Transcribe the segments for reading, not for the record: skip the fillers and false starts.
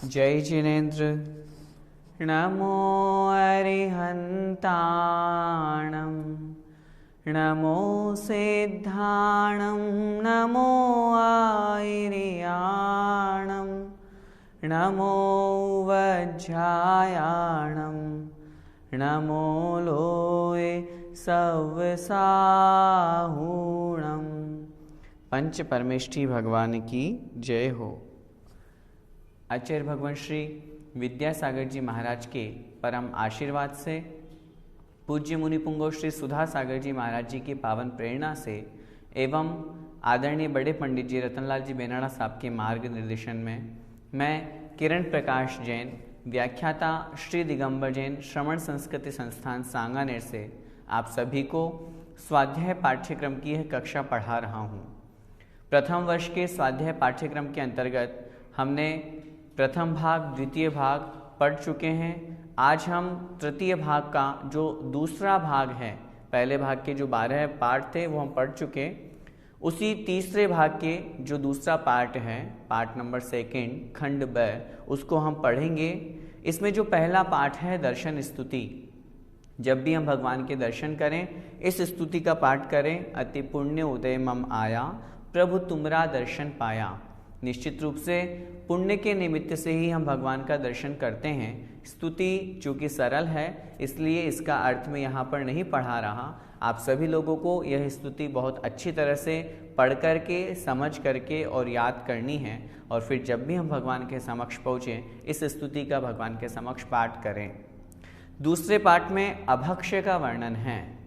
जय जिनेन्द्र। नमो अरिहन्ताणं नमो सिद्धाणं नमो आयर्याणं नमो वज्रायाणं नमो लोये सव्साहूणं। पंच परमेष्ठी भगवान की जय हो। आचार्य भगवान श्री विद्यासागर जी महाराज के परम आशीर्वाद से, पूज्य मुनि पुंगव श्री सुधा सागर जी महाराज जी की पावन प्रेरणा से एवं आदरणीय बड़े पंडित जी रतनलाल जी बेनाड़ा साहब के मार्ग निर्देशन में मैं किरण प्रकाश जैन, व्याख्याता श्री दिगंबर जैन श्रवण संस्कृति संस्थान सांगानेर से आप सभी को स्वाध्याय पाठ्यक्रम की यह कक्षा पढ़ा रहा हूँ। प्रथम वर्ष के स्वाध्याय पाठ्यक्रम के अंतर्गत हमने प्रथम भाग, द्वितीय भाग पढ़ चुके हैं। आज हम तृतीय भाग का जो दूसरा भाग है, पहले भाग के जो 12 पार्ट थे वो हम पढ़ चुके, उसी तीसरे भाग के जो दूसरा पार्ट है, पार्ट नंबर 2 खंड ब, उसको हम पढ़ेंगे। इसमें जो पहला पार्ट है दर्शन स्तुति, जब भी हम भगवान के दर्शन करें इस स्तुति का पाठ करें। अति पुण्य उदय मम आया, प्रभु तुमरा दर्शन पाया। निश्चित रूप से पुण्य के निमित्त से ही हम भगवान का दर्शन करते हैं। स्तुति चूँकि सरल है इसलिए इसका अर्थ मैं यहाँ पर नहीं पढ़ा रहा। आप सभी लोगों को यह स्तुति बहुत अच्छी तरह से पढ़ करके, समझ करके और याद करनी है, और फिर जब भी हम भगवान के समक्ष पहुँचें इस स्तुति का भगवान के समक्ष पाठ करें। दूसरे पाठ में अभक्ष्य का वर्णन है।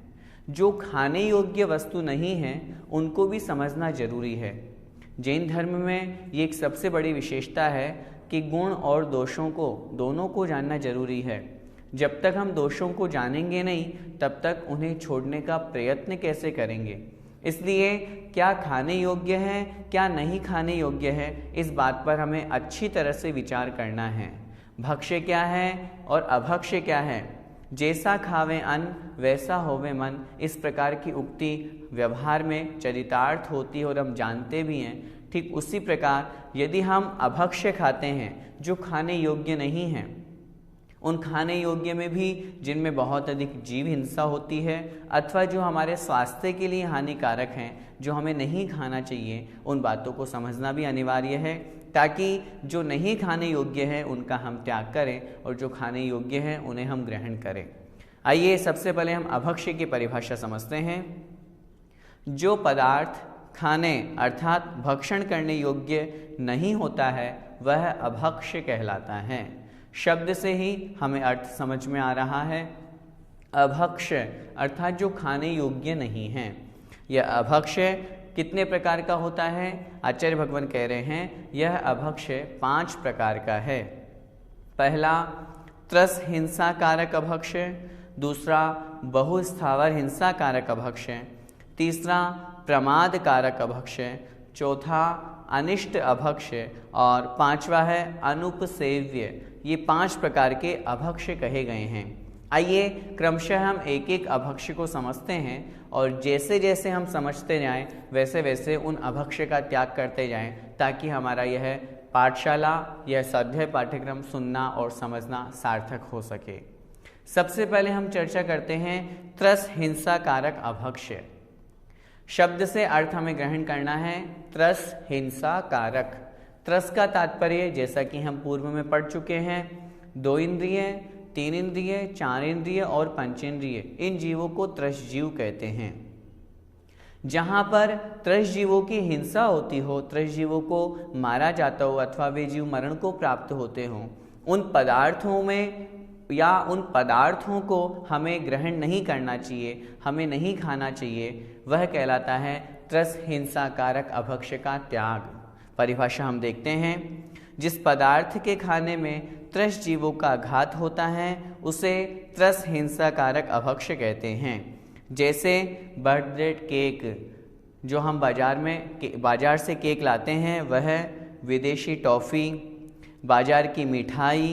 जो खाने योग्य वस्तु नहीं है उनको भी समझना जरूरी है। जैन धर्म में ये एक सबसे बड़ी विशेषता है कि गुण और दोषों को दोनों को जानना जरूरी है। जब तक हम दोषों को जानेंगे नहीं तब तक उन्हें छोड़ने का प्रयत्न कैसे करेंगे। इसलिए क्या खाने योग्य है, क्या नहीं खाने योग्य है, इस बात पर हमें अच्छी तरह से विचार करना है। भक्ष्य क्या है और अभक्ष्य क्या है। जैसा खावे अन्न वैसा होवे मन, इस प्रकार की उक्ति व्यवहार में चरितार्थ होती है और हम जानते भी हैं। ठीक उसी प्रकार यदि हम अभक्ष्य खाते हैं जो खाने योग्य नहीं हैं, उन खाने योग्य में भी जिनमें बहुत अधिक जीव हिंसा होती है अथवा जो हमारे स्वास्थ्य के लिए हानिकारक हैं, जो हमें नहीं खाना चाहिए, उन बातों को समझना भी अनिवार्य है, ताकि जो नहीं खाने योग्य है उनका हम त्याग करें और जो खाने योग्य हैं उन्हें हम ग्रहण करें। आइए सबसे पहले हम अभक्ष्य की परिभाषा समझते हैं। जो पदार्थ खाने अर्थात भक्षण करने योग्य नहीं होता है वह अभक्ष्य कहलाता है। शब्द से ही हमें अर्थ समझ में आ रहा है। अभक्ष्य अर्थात जो खाने योग्य नहीं है। यह अभक्ष्य कितने प्रकार का होता है? आचार्य भगवान कह रहे हैं यह अभक्ष्य 5 प्रकार का है। पहला त्रस हिंसा कारक अभक्ष्य, दूसरा बहुस्थावर हिंसा कारक अभक्ष्य, तीसरा प्रमाद कारक अभक्ष्य, चौथा अनिष्ट अभक्ष्य और पांचवा है अनुपसेव्य। ये 5 प्रकार के अभक्ष्य कहे गए हैं। आइए क्रमशः हम एक एक अभक्ष्य को समझते हैं और जैसे जैसे हम समझते जाएं वैसे वैसे उन अभक्ष्य का त्याग करते जाएं, ताकि हमारा यह पाठशाला, यह स्वाध्याय पाठ्यक्रम सुनना और समझना सार्थक हो सके। सबसे पहले हम चर्चा करते हैं त्रस हिंसा कारक अभक्ष्य। शब्द से अर्थ हमें ग्रहण करना है त्रस हिंसा कारक। त्रस का तात्पर्य जैसा कि हम पूर्व में पढ़ चुके हैं, 2 इंद्रिय, 3 इंद्रिय, 4 इंद्रिय और पंचेंद्रिय, इन जीवों को त्रस जीव कहते हैं। जहाँ पर त्रस जीवों की हिंसा होती हो, त्रस जीवों को मारा जाता हो अथवा वे जीव मरण को प्राप्त होते हों, उन पदार्थों में या उन पदार्थों को हमें ग्रहण नहीं करना चाहिए, हमें नहीं खाना चाहिए। वह कहलाता है त्रस हिंसा कारक अभक्ष्य का त्याग। परिभाषा हम देखते हैं। जिस पदार्थ के खाने में त्रस जीवों का घात होता है उसे त्रस हिंसा कारक अभक्ष्य कहते हैं। जैसे बर्थडे केक, जो हम बाजार से केक लाते हैं, वह विदेशी टॉफ़ी, बाजार की मिठाई,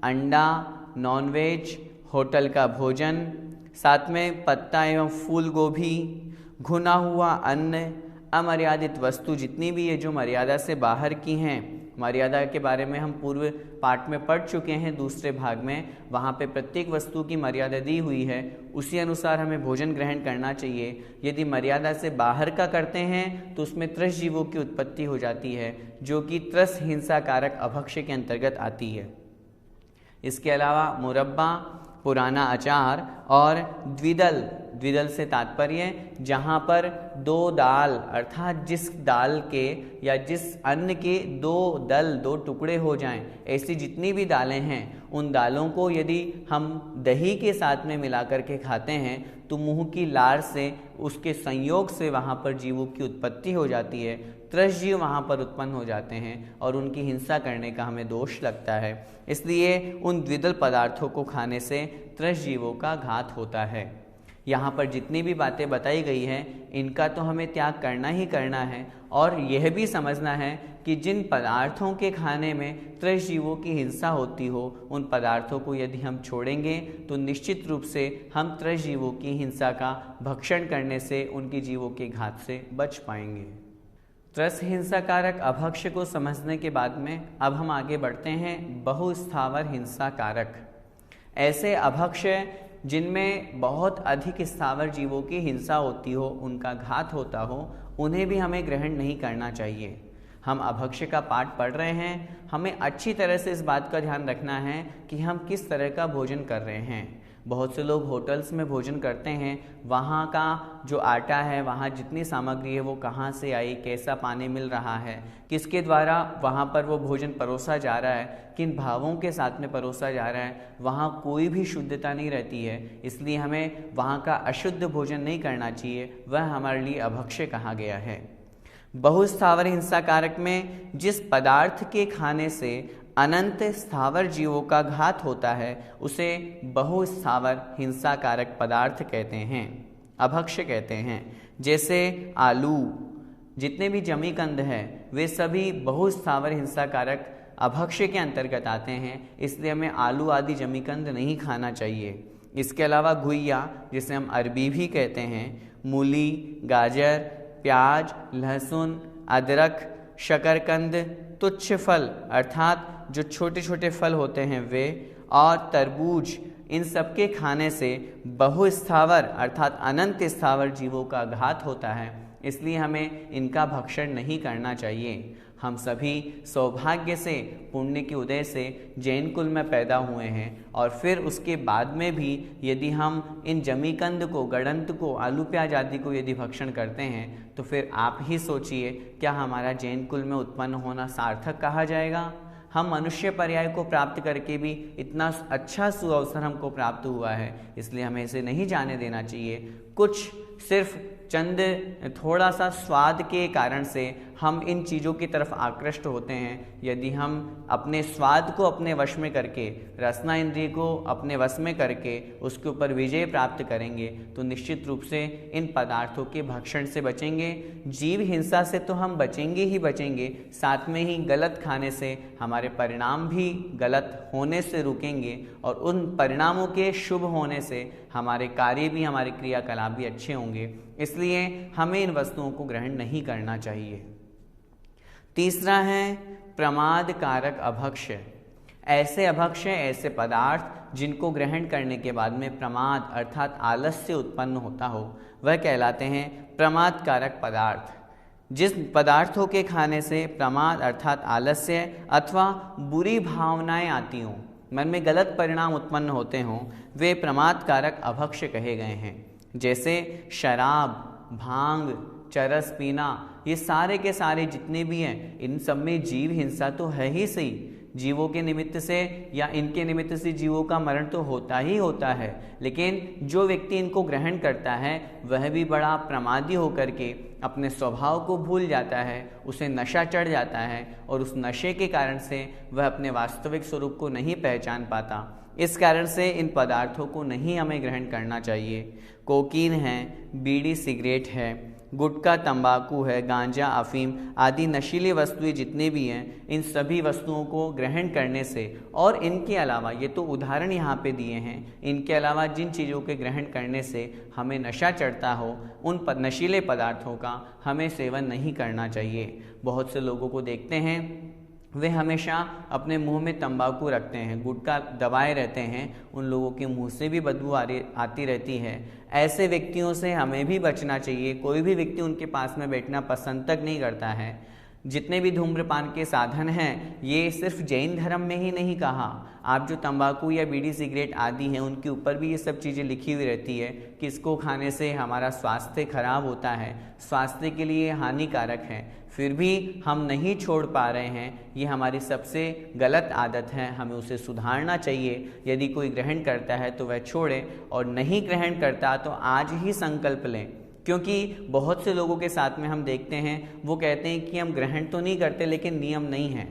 अंडा, नॉनवेज, होटल का भोजन, साथ में पत्ता एवं फूल गोभी, भुना हुआ अन्न, अमर्यादित वस्तु जितनी भी ये जो मर्यादा से बाहर की हैं मर्यादा के बारे में हम पूर्व पाठ में पढ़ चुके हैं, दूसरे भाग में। वहाँ पे प्रत्येक वस्तु की मर्यादा दी हुई है, उसी अनुसार हमें भोजन ग्रहण करना चाहिए। यदि मर्यादा से बाहर का करते हैं तो उसमें त्रस जीवों की उत्पत्ति हो जाती है, जो कि त्रस हिंसा कारक अभक्ष्य के अंतर्गत आती है। इसके अलावा मुरब्बा, पुराना अचार और द्विदल से तात्पर्य जहाँ पर दो दाल अर्थात जिस दाल के या जिस अन्न के दो टुकड़े हो जाएं, ऐसी जितनी भी दालें हैं उन दालों को यदि हम दही के साथ में मिलाकर के खाते हैं तो मुंह की लार से, उसके संयोग से वहाँ पर जीवों की उत्पत्ति हो जाती है। त्रस जीव वहाँ पर उत्पन्न हो जाते हैं और उनकी हिंसा करने का हमें दोष लगता है। इसलिए उन द्विदल पदार्थों को खाने से त्रस जीवों का घात होता है। यहाँ पर जितनी भी बातें बताई गई हैं इनका तो हमें त्याग करना ही करना है, और यह भी समझना है कि जिन पदार्थों के खाने में त्रस जीवों की हिंसा होती हो उन पदार्थों को यदि हम छोड़ेंगे तो निश्चित रूप से हम त्रस जीवों की हिंसा का भक्षण करने से उनकी जीवों के घात से बच पाएंगे। त्रस हिंसा कारक अभक्ष्य को समझने के बाद में अब हम आगे बढ़ते हैं बहुस्थावर हिंसा कारक। ऐसे अभक्ष्य जिनमें बहुत अधिक स्थावर जीवों की हिंसा होती हो, उनका घात होता हो, उन्हें भी हमें ग्रहण नहीं करना चाहिए। हम अभक्ष्य का पाठ पढ़ रहे हैं, हमें अच्छी तरह से इस बात का ध्यान रखना है कि हम किस तरह का भोजन कर रहे हैं। बहुत से लोग होटल्स में भोजन करते हैं, वहाँ का जो आटा है, वहाँ जितनी सामग्री है वो कहाँ से आई, कैसा पानी मिल रहा है, किसके द्वारा वहाँ पर वो भोजन परोसा जा रहा है, किन भावों के साथ में परोसा जा रहा है, वहाँ कोई भी शुद्धता नहीं रहती है। इसलिए हमें वहाँ का अशुद्ध भोजन नहीं करना चाहिए, वह हमारे लिए अभक्ष्य कहा गया है। बहुस्थावर हिंसा कारक में जिस पदार्थ के खाने से अनंत स्थावर जीवों का घात होता है उसे बहुस्थावर हिंसा कारक पदार्थ कहते हैं, अभक्ष्य कहते हैं। जैसे आलू, जितने भी जमीकंद हैं वे सभी बहुस्थावर हिंसा कारक अभक्ष्य के अंतर्गत आते हैं, इसलिए हमें आलू आदि जमीकंद नहीं खाना चाहिए। इसके अलावा घुइया, जिसे हम अरबी भी कहते हैं, मूली, गाजर, प्याज, लहसुन, अदरक, शकरकंद, तुच्छ फल अर्थात जो छोटे छोटे फल होते हैं वे, और तरबूज, इन सब के खाने से बहुस्थावर अर्थात अनंत स्थावर जीवों का घात होता है, इसलिए हमें इनका भक्षण नहीं करना चाहिए। हम सभी सौभाग्य से, पुण्य के उदय से जैन कुल में पैदा हुए हैं, और फिर उसके बाद में भी यदि हम इन जमीकंद को, गड़ंत को, आलू प्याज आदि को यदि भक्षण करते हैं तो फिर आप ही सोचिए क्या हमारा जैन कुल में उत्पन्न होना सार्थक कहा जाएगा। हम मनुष्य पर्याय को प्राप्त करके भी इतना अच्छा सुअवसर हमको प्राप्त हुआ है, इसलिए हमें इसे नहीं जाने देना चाहिए। कुछ सिर्फ चंद थोड़ा सा स्वाद के कारण से हम इन चीज़ों की तरफ आकृष्ट होते हैं। यदि हम अपने स्वाद को अपने वश में करके, रसना इंद्रिय को अपने वश में करके उसके ऊपर विजय प्राप्त करेंगे तो निश्चित रूप से इन पदार्थों के भक्षण से बचेंगे। जीव हिंसा से तो हम बचेंगे ही बचेंगे, साथ में ही गलत खाने से हमारे परिणाम भी गलत होने से रुकेंगे, और उन परिणामों के शुभ होने से हमारे कार्य भी, हमारे क्रियाकलाप भी अच्छे होंगे। इसलिए हमें इन वस्तुओं को ग्रहण नहीं करना चाहिए। तीसरा है प्रमाद कारक अभक्ष्य। ऐसे अभक्ष्य, ऐसे पदार्थ जिनको ग्रहण करने के बाद में प्रमाद अर्थात आलस्य उत्पन्न होता हो, वह कहलाते हैं प्रमाद कारक पदार्थ। जिस पदार्थों के खाने से प्रमाद अर्थात आलस्य अथवा बुरी भावनाएं आती हों, मन में गलत परिणाम उत्पन्न होते हों, वे प्रमाद कारक अभक्ष्य कहे गए हैं। जैसे शराब, भांग, चरस पीना, ये सारे के सारे जितने भी हैं, इन सब में जीव हिंसा तो है ही सही। जीवों के निमित्त से या इनके निमित्त से जीवों का मरण तो होता ही होता है, लेकिन जो व्यक्ति इनको ग्रहण करता है वह भी बड़ा प्रमादी होकर के अपने स्वभाव को भूल जाता है, उसे नशा चढ़ जाता है, और उस नशे के कारण से वह अपने वास्तविक स्वरूप को नहीं पहचान पाता। इस कारण से इन पदार्थों को नहीं हमें ग्रहण करना चाहिए। कोकीन है, बीड़ी सिगरेट है, गुटखा तंबाकू है, गांजा, अफीम आदि नशीली वस्तुएं जितने भी हैं, इन सभी वस्तुओं को ग्रहण करने से, और इनके अलावा, ये तो उदाहरण यहाँ पे दिए हैं, इनके अलावा जिन चीज़ों के ग्रहण करने से हमें नशा चढ़ता हो, उन नशीले पदार्थों का हमें सेवन नहीं करना चाहिए। बहुत से लोगों को देखते हैं वे हमेशा अपने मुंह में तंबाकू रखते हैं, गुटखा दबाए रहते हैं, उन लोगों के मुंह से भी बदबू आती रहती है। ऐसे व्यक्तियों से हमें भी बचना चाहिए। कोई भी व्यक्ति उनके पास में बैठना पसंद तक नहीं करता है। जितने भी धूम्रपान के साधन हैं, ये सिर्फ जैन धर्म में ही नहीं कहा, आप जो तंबाकू या बीड़ी सिगरेट आदि हैं उनके ऊपर भी ये सब चीज़ें लिखी हुई रहती है कि इसको खाने से हमारा स्वास्थ्य खराब होता है, स्वास्थ्य के लिए हानिकारक है। फिर भी हम नहीं छोड़ पा रहे हैं। ये हमारी सबसे गलत आदत है, हमें उसे सुधारना चाहिए। यदि कोई ग्रहण करता है तो वह छोड़े, और नहीं ग्रहण करता तो आज ही संकल्प लें। क्योंकि बहुत से लोगों के साथ में हम देखते हैं, वो कहते हैं कि हम ग्रहण तो नहीं करते लेकिन नियम नहीं है।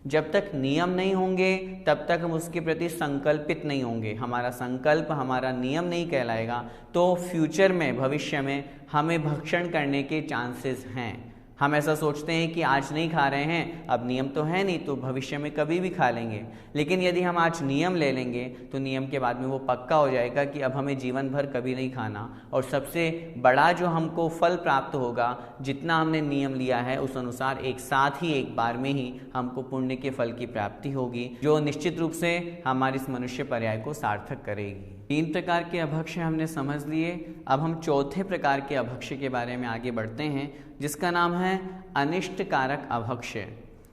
जब तक नियम नहीं होंगे तब तक हम उसके प्रति संकल्पित नहीं होंगे। हमारा संकल्प हमारा नियम नहीं कहलाएगा, तो फ्यूचर में, भविष्य में हमें भक्षण करने के चांसेस हैं। हम ऐसा सोचते हैं कि आज नहीं खा रहे हैं, अब नियम तो है नहीं, तो भविष्य में कभी भी खा लेंगे। लेकिन यदि हम आज नियम ले लेंगे तो नियम के बाद में वो पक्का हो जाएगा कि अब हमें जीवन भर कभी नहीं खाना। और सबसे बड़ा जो हमको फल प्राप्त होगा, जितना हमने नियम लिया है उस अनुसार एक साथ ही, एक बार में ही हमको पुण्य के फल की प्राप्ति होगी, जो निश्चित रूप से हमारी इस मनुष्य पर्याय को सार्थक करेगी। 3 प्रकार के अभक्ष्य हमने समझ लिए। अब हम चौथे प्रकार के अभक्ष्य के बारे में आगे बढ़ते हैं, जिसका नाम है अनिष्ट कारक अभक्ष्य।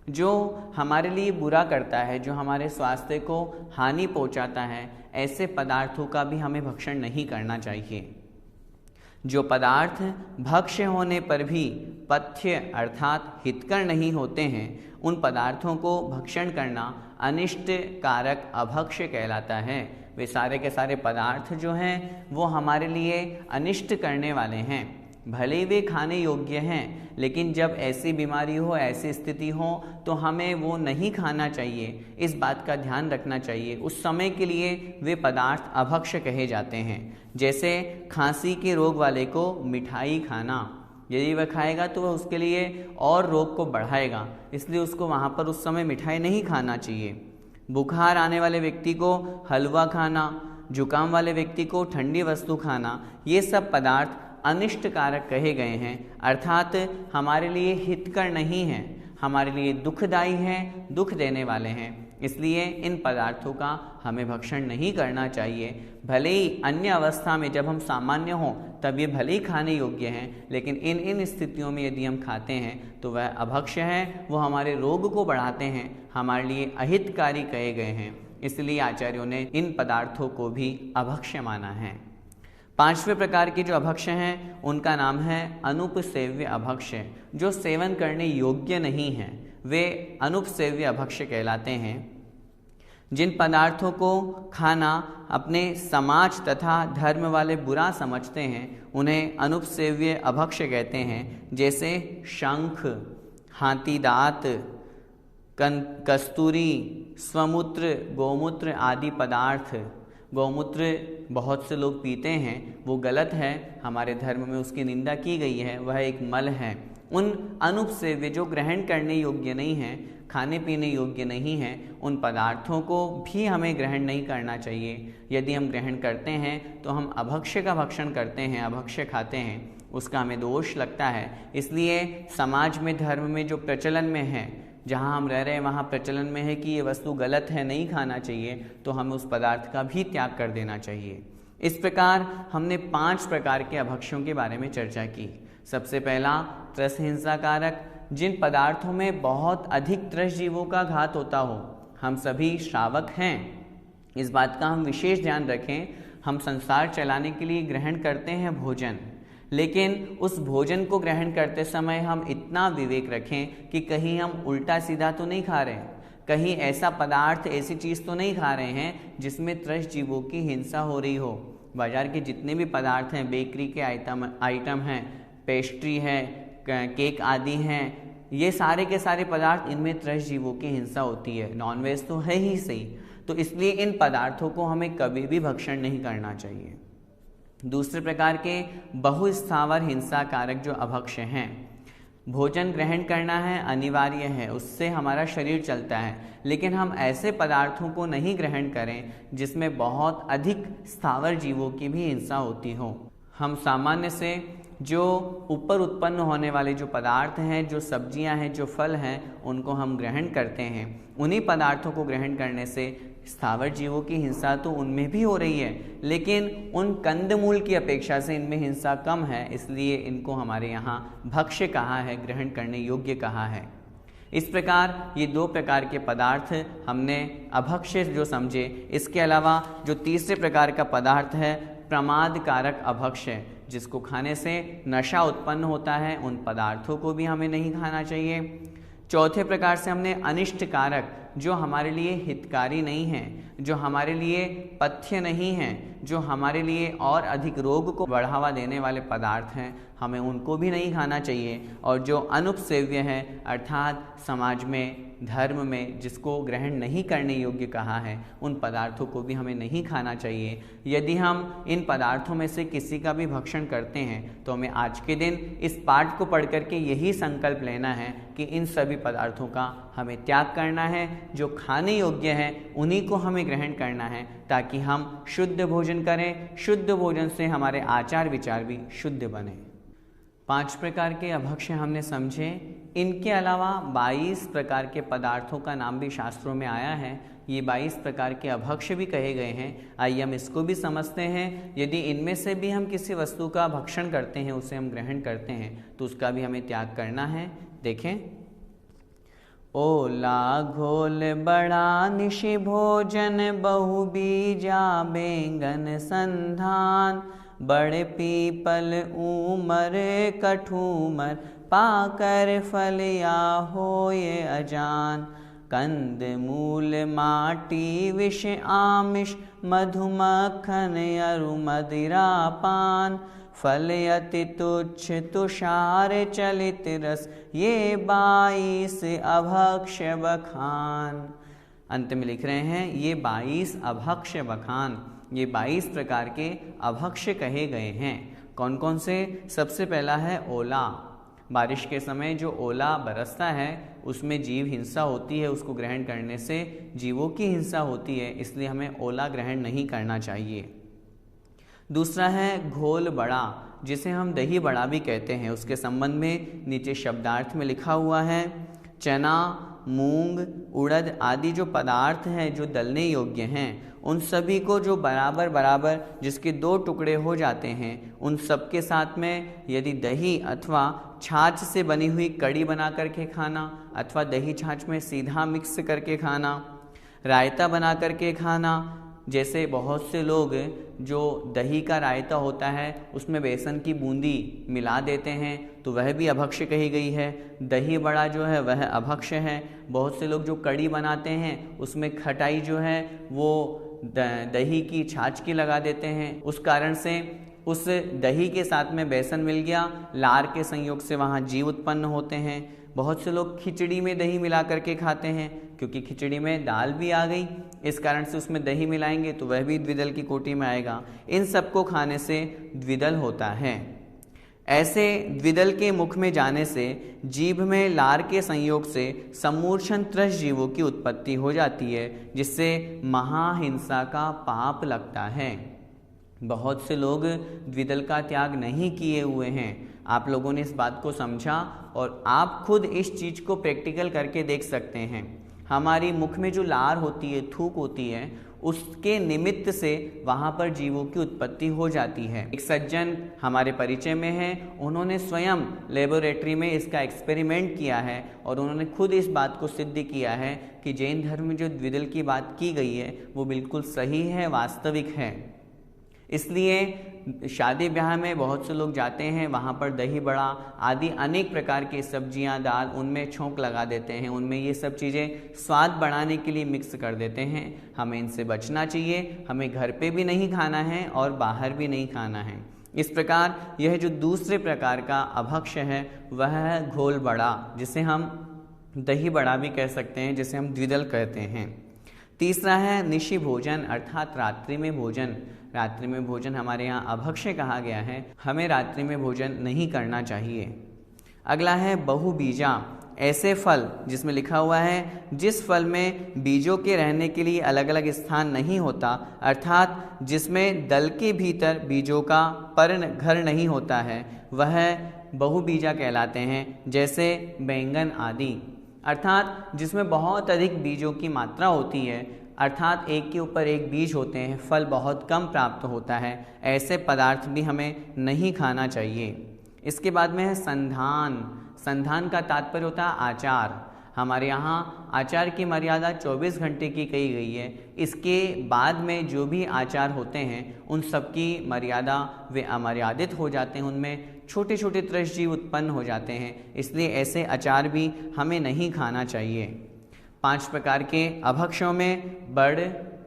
जो हमारे लिए बुरा करता है, जो हमारे स्वास्थ्य को हानि पहुंचाता है, ऐसे पदार्थों का भी हमें भक्षण नहीं करना चाहिए। जो पदार्थ भक्ष्य होने पर भी पथ्य अर्थात हितकर नहीं होते हैं, उन पदार्थों को भक्षण करना अनिष्ट कारक अभक्ष्य कहलाता है। वे सारे के सारे पदार्थ जो हैं वो हमारे लिए अनिष्ट करने वाले हैं। भले वे खाने योग्य हैं, लेकिन जब ऐसी बीमारी हो, ऐसी स्थिति हो, तो हमें वो नहीं खाना चाहिए। इस बात का ध्यान रखना चाहिए। उस समय के लिए वे पदार्थ अभक्ष्य कहे जाते हैं। जैसे खांसी के रोग वाले को मिठाई खाना, यदि वह खाएगा तो वह उसके लिए और रोग को बढ़ाएगा, इसलिए उसको वहाँ पर उस समय मिठाई नहीं खाना चाहिए। बुखार आने वाले व्यक्ति को हलवा खाना, जुकाम वाले व्यक्ति को ठंडी वस्तु खाना, ये सब पदार्थ अनिष्ट कारक कहे गए हैं, अर्थात हमारे लिए हितकर नहीं हैं, हमारे लिए दुखदायी हैं, दुख देने वाले हैं। इसलिए इन पदार्थों का हमें भक्षण नहीं करना चाहिए। भले ही अन्य अवस्था में जब हम सामान्य हों तब ये भले ही खाने योग्य हैं, लेकिन इन स्थितियों में यदि हम खाते हैं तो वह अभक्ष्य है, वो हमारे रोग को बढ़ाते हैं, हमारे लिए अहितकारी कहे गए हैं। इसलिए आचार्यों ने इन पदार्थों को भी अभक्ष्य माना है। 5वें प्रकार के जो अभक्ष्य हैं उनका नाम है अनुपसेव्य अभक्ष्य। जो सेवन करने योग्य नहीं हैं वे अनुपसेव्य अभक्ष्य कहलाते हैं। जिन पदार्थों को खाना अपने समाज तथा धर्म वाले बुरा समझते हैं उन्हें अनुपसेव्य अभक्ष्य कहते हैं। जैसे शंख, हाथी दांत, कस्तूरी, स्वमूत्र, गोमूत्र आदि पदार्थ। गौमूत्र बहुत से लोग पीते हैं, वो गलत है, हमारे धर्म में उसकी निंदा की गई है, वह एक मल है। उन अनुपसेव्य, जो ग्रहण करने योग्य नहीं हैं, खाने पीने योग्य नहीं हैं, उन पदार्थों को भी हमें ग्रहण नहीं करना चाहिए। यदि हम ग्रहण करते हैं तो हम अभक्ष्य का भक्षण करते हैं, अभक्ष्य खाते हैं, उसका हमें दोष लगता है। इसलिए समाज में, धर्म में जो प्रचलन में है, जहाँ हम रह रहे हैं वहाँ प्रचलन में है कि ये वस्तु गलत है, नहीं खाना चाहिए, तो हमें उस पदार्थ का भी त्याग कर देना चाहिए। इस प्रकार हमने 5 प्रकार के अभक्ष्यों के बारे में चर्चा की। सबसे पहला त्रस हिंसा कारक, जिन पदार्थों में बहुत अधिक त्रस जीवों का घात होता हो। हम सभी श्रावक हैं, इस बात का हम विशेष ध्यान रखें। हम संसार चलाने के लिए ग्रहण करते हैं भोजन, लेकिन उस भोजन को ग्रहण करते समय हम इतना विवेक रखें कि कहीं हम उल्टा सीधा तो नहीं खा रहे हैं, कहीं ऐसा पदार्थ, ऐसी चीज़ तो नहीं खा रहे हैं जिसमें त्रस जीवों की हिंसा हो रही हो। बाजार के जितने भी पदार्थ हैं, बेकरी के आइटम हैं, पेस्ट्री है, केक आदि हैं, ये सारे के सारे पदार्थ, इनमें त्रस जीवों की हिंसा होती है। नॉनवेज तो है ही सही, तो इसलिए इन पदार्थों को हमें कभी भी भक्षण नहीं करना चाहिए। दूसरे प्रकार के बहुस्थावर हिंसा कारक जो अभक्ष्य हैं, भोजन ग्रहण करना है, अनिवार्य है, उससे हमारा शरीर चलता है, लेकिन हम ऐसे पदार्थों को नहीं ग्रहण करें जिसमें बहुत अधिक स्थावर जीवों की भी हिंसा होती हो। हम सामान्य से जो ऊपर उत्पन्न होने वाले जो पदार्थ हैं, जो सब्जियां हैं, जो फल हैं, उनको हम ग्रहण करते हैं। उन्हीं पदार्थों को ग्रहण करने से स्थावर जीवों की हिंसा तो उनमें भी हो रही है, लेकिन उन कंदमूल की अपेक्षा से इनमें हिंसा कम है, इसलिए इनको हमारे यहाँ भक्ष्य कहा है, ग्रहण करने योग्य कहा है। इस प्रकार ये दो प्रकार के पदार्थ हमने अभक्ष्य जो समझे। इसके अलावा जो तीसरे प्रकार का पदार्थ है प्रमाद कारक अभक्ष्य, जिसको खाने से नशा उत्पन्न होता है, उन पदार्थों को भी हमें नहीं खाना चाहिए। चौथे प्रकार से हमने अनिष्ट कारक, जो हमारे लिए हितकारी नहीं हैं, जो हमारे लिए पथ्य नहीं हैं, जो हमारे लिए और अधिक रोग को बढ़ावा देने वाले पदार्थ हैं, हमें उनको भी नहीं खाना चाहिए। और जो अनुपसेव्य हैं, अर्थात समाज में, धर्म में जिसको ग्रहण नहीं करने योग्य कहा है, उन पदार्थों को भी हमें नहीं खाना चाहिए। यदि हम इन पदार्थों में से किसी का भी भक्षण करते हैं तो हमें आज के दिन इस पाठ को पढ़ करके यही संकल्प लेना है कि इन सभी पदार्थों का हमें त्याग करना है। जो खाने योग्य है उन्हीं को हमें ग्रहण करना है, ताकि हम शुद्ध भोजन करें। शुद्ध भोजन से हमारे आचार विचार भी शुद्ध बने। 5 प्रकार के अभक्ष्य हमने समझे। इनके अलावा 22 प्रकार के पदार्थों का नाम भी शास्त्रों में आया है। ये 22 प्रकार के अभक्ष्य भी कहे गए हैं। आइए हम इसको भी समझते हैं। यदि इनमें से भी हम किसी वस्तु का भक्षण करते हैं, उसे हम ग्रहण करते हैं, तो उसका भी हमें त्याग करना है। देखें, ओला घोल बड़ा निशि भोजन, बहु बीजा बैंगन संधान, बड़े पीपल ऊमर कठूमर, पाकर फलिया होए अजान, कंद मूल माटी विष आमिष, मधुमक्खन अरु मदिरा पान, फल अति तुच्छ तुषार चलित रस, ये 22 अभक्ष्य बखान। अंत में लिख रहे हैं ये 22 अभक्ष्य बखान, ये 22 प्रकार के अभक्ष्य कहे गए हैं। कौन कौन से? सबसे पहला है ओला। बारिश के समय जो ओला बरसता है उसमें जीव हिंसा होती है, उसको ग्रहण करने से जीवों की हिंसा होती है, इसलिए हमें ओला ग्रहण नहीं करना चाहिए। दूसरा है घोल बड़ा, जिसे हम दही बड़ा भी कहते हैं। उसके संबंध में नीचे शब्दार्थ में लिखा हुआ है, चना, मूंग, उड़द आदि जो पदार्थ हैं जो दलने योग्य हैं, उन सभी को जो बराबर बराबर जिसके 2 टुकड़े हो जाते हैं, उन सब के साथ में यदि दही अथवा छाछ से बनी हुई कड़ी बना करके खाना, अथवा दही छाछ में सीधा मिक्स करके खाना, रायता बना करके खाना। जैसे बहुत से लोग जो दही का रायता होता है उसमें बेसन की बूंदी मिला देते हैं, तो वह भी अभक्ष्य कही गई है। दही बड़ा जो है वह अभक्ष्य है। बहुत से लोग जो कड़ी बनाते हैं उसमें खटाई जो है वो दही की छाछ की लगा देते हैं। उस कारण से उस दही के साथ में बेसन मिल गया, लार के संयोग से वहाँ जीव उत्पन्न होते हैं। बहुत से लोग खिचड़ी में दही मिला करके खाते हैं, क्योंकि खिचड़ी में दाल भी आ गई, इस कारण से उसमें दही मिलाएंगे तो वह भी द्विदल की कोटि में आएगा। इन सबको खाने से द्विदल होता है। ऐसे द्विदल के मुख में जाने से जीभ में लार के संयोग से सम्मूर्छन त्रस्त जीवों की उत्पत्ति हो जाती है, जिससे महाहिंसा का पाप लगता है। बहुत से लोग द्विदल का त्याग नहीं किए हुए हैं। आप लोगों ने इस बात को समझा और आप खुद इस चीज़ को प्रैक्टिकल करके देख सकते हैं। हमारी मुख में जो लार होती है, थूक होती है, उसके निमित्त से वहाँ पर जीवों की उत्पत्ति हो जाती है। एक सज्जन हमारे परिचय में हैं, उन्होंने स्वयं लेबोरेटरी में इसका एक्सपेरिमेंट किया है और उन्होंने खुद इस बात को सिद्ध किया है कि जैन धर्म में जो द्विदल की बात की गई है वो बिल्कुल सही है, वास्तविक है। इसलिए शादी ब्याह में बहुत से लोग जाते हैं, वहाँ पर दही बड़ा आदि अनेक प्रकार की सब्जियां, दाल उनमें छोंक लगा देते हैं, उनमें ये सब चीज़ें स्वाद बढ़ाने के लिए मिक्स कर देते हैं। हमें इनसे बचना चाहिए। हमें घर पे भी नहीं खाना है और बाहर भी नहीं खाना है। इस प्रकार यह जो दूसरे प्रकार का अभक्ष्य है वह है घोल बड़ा, जिसे हम दही बड़ा भी कह सकते हैं, जिसे हम द्विदल कहते हैं। तीसरा है निशि भोजन, अर्थात रात्रि में भोजन। रात्रि में भोजन हमारे यहाँ अभक्ष्य कहा गया है, हमें रात्रि में भोजन नहीं करना चाहिए। अगला है बहुबीजा, ऐसे फल जिसमें लिखा हुआ है जिस फल में बीजों के रहने के लिए अलग अलग स्थान नहीं होता, अर्थात जिसमें दल के भीतर बीजों का घर नहीं होता है, वह बहुबीजा कहलाते हैं, जैसे बैंगन आदि। अर्थात जिसमें बहुत अधिक बीजों की मात्रा होती है, अर्थात एक के ऊपर एक बीज होते हैं, फल बहुत कम प्राप्त होता है, ऐसे पदार्थ भी हमें नहीं खाना चाहिए। इसके बाद में है संधान। संधान का तात्पर्य होता है आचार। हमारे यहाँ आचार की मर्यादा 24 घंटे की कही गई है। इसके बाद में जो भी आचार होते हैं उन सब की मर्यादा वे अमर्यादित हो जाते हैं, उनमें छोटे छोटे त्रसजीव उत्पन्न हो जाते हैं, इसलिए ऐसे आचार भी हमें नहीं खाना चाहिए। 5 प्रकार के अभक्षों में बड़,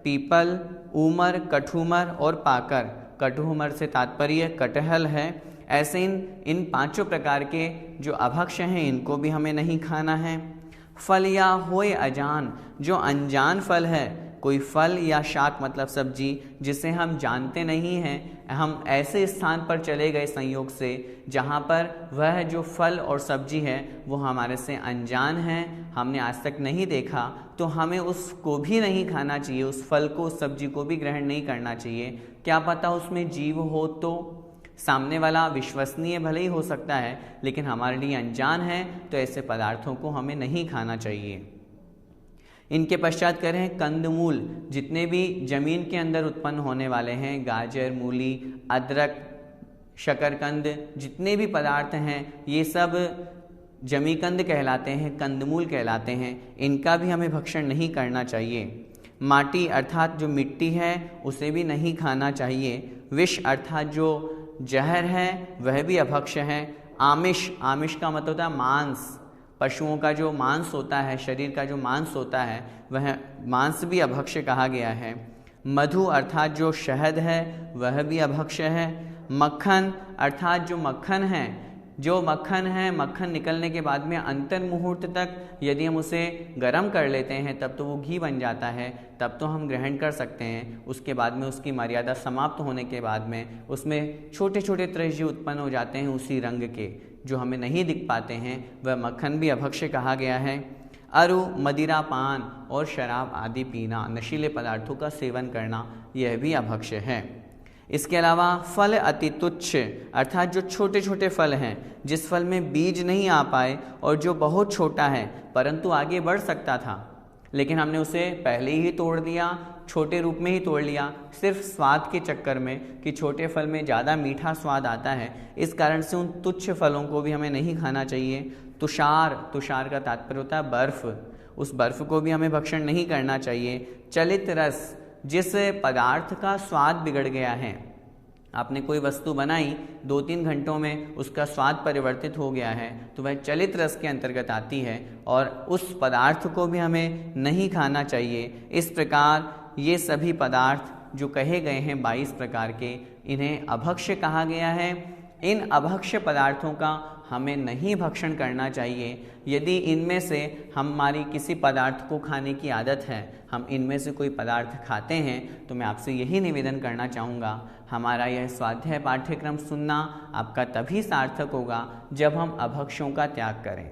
पीपल, ऊमर, कठूमर और पाकर। कठूमर से तात्पर्य कटहल है। ऐसे इन 5 प्रकार के जो अभक्ष हैं इनको भी हमें नहीं खाना है। फल या होए अजान, जो अनजान फल है, कोई फल या शाक मतलब सब्जी जिसे हम जानते नहीं हैं, हम ऐसे स्थान पर चले गए संयोग से जहाँ पर वह जो फल और सब्जी है वो हमारे से अनजान है, हमने आज तक नहीं देखा, तो हमें उसको भी नहीं खाना चाहिए, उस फल को उस सब्जी को भी ग्रहण नहीं करना चाहिए। क्या पता उसमें जीव हो, तो सामने वाला विश्वसनीय भले ही हो सकता है लेकिन हमारे लिए अनजान है, तो ऐसे पदार्थों को हमें नहीं खाना चाहिए। इनके पश्चात करें कंदमूल, जितने भी जमीन के अंदर उत्पन्न होने वाले हैं, गाजर, मूली, अदरक, शकरकंद, जितने भी पदार्थ हैं ये सब जमीकंद कहलाते हैं, कंदमूल कहलाते हैं, इनका भी हमें भक्षण नहीं करना चाहिए। माटी अर्थात जो मिट्टी है उसे भी नहीं खाना चाहिए। विष अर्थात जो जहर है वह भी अभक्ष है। आमिष, आमिष का मतलब होता है मांस, पशुओं का जो मांस होता है, शरीर का जो मांस होता है वह मांस भी अभक्ष कहा गया है। मधु अर्थात जो शहद है वह भी अभक्ष है। मक्खन अर्थात जो मक्खन है, मक्खन निकलने के बाद में अंतर मुहूर्त तक यदि हम उसे गर्म कर लेते हैं तब तो वो घी बन जाता है, तब तो हम ग्रहण कर सकते हैं। उसके बाद में उसकी मर्यादा समाप्त होने के बाद में उसमें छोटे छोटे त्रसजीव उत्पन्न हो जाते हैं उसी रंग के, जो हमें नहीं दिख पाते हैं, वह मक्खन भी अभक्ष कहा गया है। अरु, मदिरा पान और शराब आदि पीना, नशीले पदार्थों का सेवन करना, यह भी अभक्ष है। इसके अलावा फल अति तुच्छ अर्थात जो छोटे छोटे फल हैं, जिस फल में बीज नहीं आ पाए और जो बहुत छोटा है परंतु आगे बढ़ सकता था लेकिन हमने उसे पहले ही तोड़ दिया, छोटे रूप में ही तोड़ लिया, सिर्फ स्वाद के चक्कर में कि छोटे फल में ज़्यादा मीठा स्वाद आता है, इस कारण से उन तुच्छ फलों को भी हमें नहीं खाना चाहिए। तुषार, तुषार का तात्पर्य होता है बर्फ़, उस बर्फ़ को भी हमें भक्षण नहीं करना चाहिए। चलित रस, जिस पदार्थ का स्वाद बिगड़ गया है, आपने कोई वस्तु बनाई 2-3 घंटों में उसका स्वाद परिवर्तित हो गया है तो वह चलित रस के अंतर्गत आती है और उस पदार्थ को भी हमें नहीं खाना चाहिए। इस प्रकार ये सभी पदार्थ जो कहे गए हैं 22 प्रकार के, इन्हें अभक्ष कहा गया है। इन अभक्ष्य पदार्थों का हमें नहीं भक्षण करना चाहिए। यदि इनमें से हमारी किसी पदार्थ को खाने की आदत है, हम इनमें से कोई पदार्थ खाते हैं, तो मैं आपसे यही निवेदन करना चाहूँगा, हमारा यह स्वाध्याय पाठ्यक्रम सुनना आपका तभी सार्थक होगा जब हम अभक्ष्यों का त्याग करें।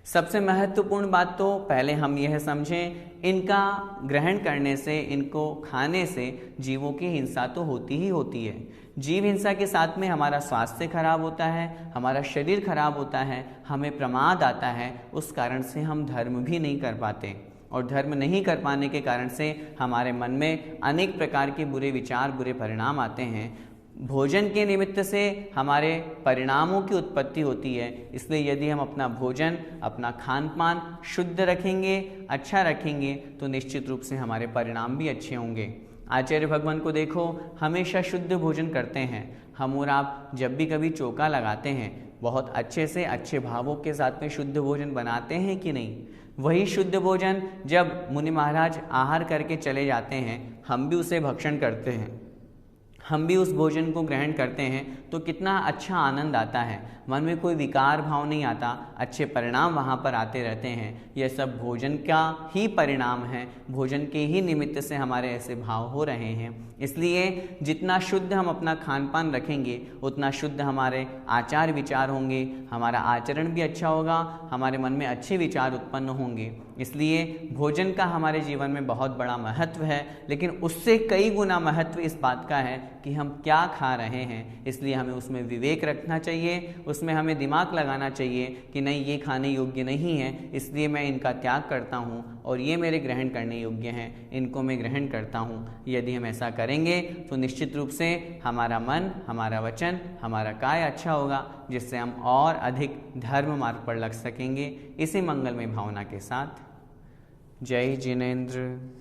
सबसे महत्वपूर्ण बात तो पहले हम यह समझें, इनका ग्रहण करने से, इनको खाने से जीवों की हिंसा तो होती ही होती है। जीव हिंसा के साथ में हमारा स्वास्थ्य खराब होता है, हमारा शरीर खराब होता है, हमें प्रमाद आता है, उस कारण से हम धर्म भी नहीं कर पाते और धर्म नहीं कर पाने के कारण से हमारे मन में अनेक प्रकार के बुरे विचार, बुरे परिणाम आते हैं। भोजन के निमित्त से हमारे परिणामों की उत्पत्ति होती है, इसलिए यदि हम अपना भोजन, अपना खान पान शुद्ध रखेंगे, अच्छा रखेंगे, तो निश्चित रूप से हमारे परिणाम भी अच्छे होंगे। आचार्य भगवान को देखो, हमेशा शुद्ध भोजन करते हैं। हम और आप जब भी कभी चौका लगाते हैं, बहुत अच्छे से अच्छे भावों के साथ में शुद्ध भोजन बनाते हैं कि नहीं? वही शुद्ध भोजन जब मुनि महाराज आहार करके चले जाते हैं, हम भी उसे भक्षण करते हैं। हम भी उस भोजन को ग्रहण करते हैं तो कितना अच्छा आनंद आता है, मन में कोई विकार भाव नहीं आता, अच्छे परिणाम वहाँ पर आते रहते हैं। यह सब भोजन का ही परिणाम है, भोजन के ही निमित्त से हमारे ऐसे भाव हो रहे हैं। इसलिए जितना शुद्ध हम अपना खान पान रखेंगे उतना शुद्ध हमारे आचार विचार होंगे, हमारा आचरण भी अच्छा होगा, हमारे मन में अच्छे विचार उत्पन्न होंगे। इसलिए भोजन का हमारे जीवन में बहुत बड़ा महत्व है, लेकिन उससे कई गुना महत्व इस बात का है कि हम क्या खा रहे हैं। इसलिए हमें उसमें विवेक रखना चाहिए, उसमें हमें दिमाग लगाना चाहिए कि नहीं, ये खाने योग्य नहीं है, इसलिए मैं इनका त्याग करता हूँ, और ये मेरे ग्रहण करने योग्य हैं, इनको मैं ग्रहण करता हूँ। यदि हम ऐसा करेंगे तो निश्चित रूप से हमारा मन, हमारा वचन, हमारा काय अच्छा होगा, जिससे हम और अधिक धर्म मार्ग पर लग सकेंगे। इसी मंगलमय भावना के साथ जय जिनेंद्र।